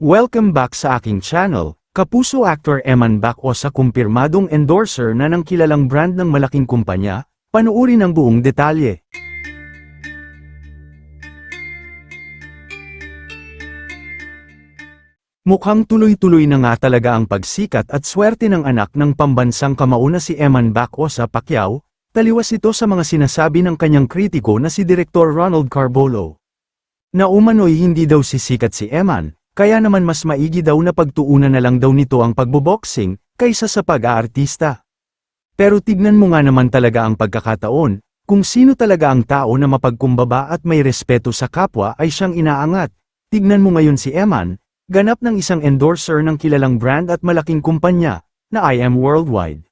Welcome back sa aking channel. Kapuso actor Eman Bac-Osa kumpirmadong endorser na ng kilalang brand ng malaking kumpanya. Panuorin ang buong detalye. Mukhang tuloy-tuloy na nga talaga ang pagsikat at swerte ng anak ng pambansang kamauna si Eman Bac-Osa Pacquiao, taliwas ito sa mga sinasabi ng kanyang kritiko na si Direktor Ronald Carbolo. Na umano'y hindi daw sisikat si Eman, kaya naman mas maigi daw na pagtuunan na lang daw nito ang pagboboxing, kaysa sa pag-aartista. Pero tignan mo nga naman talaga ang pagkakataon, kung sino talaga ang tao na mapagkumbaba at may respeto sa kapwa ay siyang inaangat. Tignan mo ngayon si Eman, ganap ng isang endorser ng kilalang brand at malaking kumpanya, na IM Worldwide.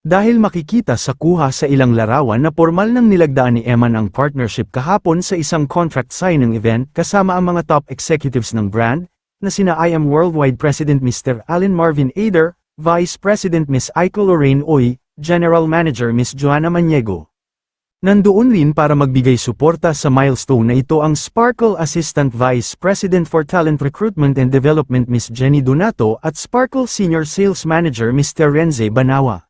Dahil makikita sa kuha sa ilang larawan na formal nang nilagdaan ni Eman ang partnership kahapon sa isang contract signing event kasama ang mga top executives ng brand, na sina IM Worldwide President Mr. Allen Marvin Ader, Vice President Ms. Aiko Lorraine Oy, General Manager Ms. Joanna Maniego. Nandoon rin para magbigay suporta sa milestone na ito ang Sparkle Assistant Vice President for Talent Recruitment and Development Ms. Jenny Donato at Sparkle Senior Sales Manager Mr. Renze Banawa.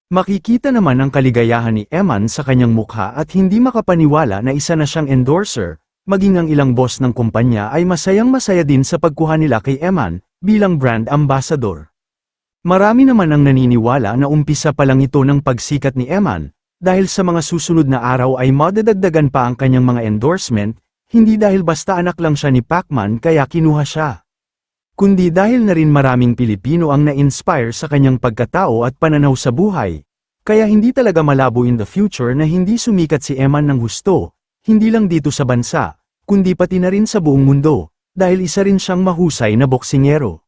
Makikita naman ang kaligayahan ni Eman sa kanyang mukha at hindi makapaniwala na isa na siyang endorser, maging ang ilang boss ng kumpanya ay masayang-masaya din sa pagkuha nila kay Eman, bilang brand ambassador. Marami naman ang naniniwala na umpisa pa lang ito ng pagsikat ni Eman, dahil sa mga susunod na araw ay madadagdagan pa ang kanyang mga endorsement, hindi dahil basta anak lang siya ni Pacman kaya kinuha siya. Kundi dahil na rin maraming Pilipino ang na-inspire sa kanyang pagkatao at pananaw sa buhay. Kaya hindi talaga malabo in the future na hindi sumikat si Eman ng husto, hindi lang dito sa bansa, kundi pati na rin sa buong mundo, dahil isa rin siyang mahusay na boksingero.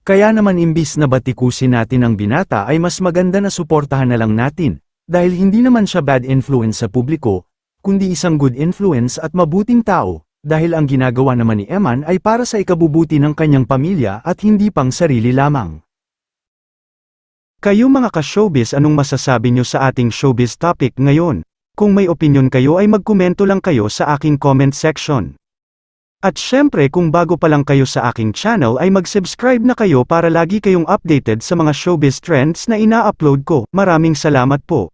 Kaya naman imbis na batikusin natin ang binata ay mas maganda na suportahan na lang natin, dahil hindi naman siya bad influence sa publiko, kundi isang good influence at mabuting tao. Dahil ang ginagawa naman ni Eman ay para sa ikabubuti ng kanyang pamilya at hindi pang sarili lamang. Kayo mga ka-showbiz, anong masasabi nyo sa ating showbiz topic ngayon? Kung may opinion kayo ay magkomento lang kayo sa aking comment section. At syempre kung bago pa lang kayo sa aking channel ay mag-subscribe na kayo para lagi kayong updated sa mga showbiz trends na ina-upload ko. Maraming salamat po.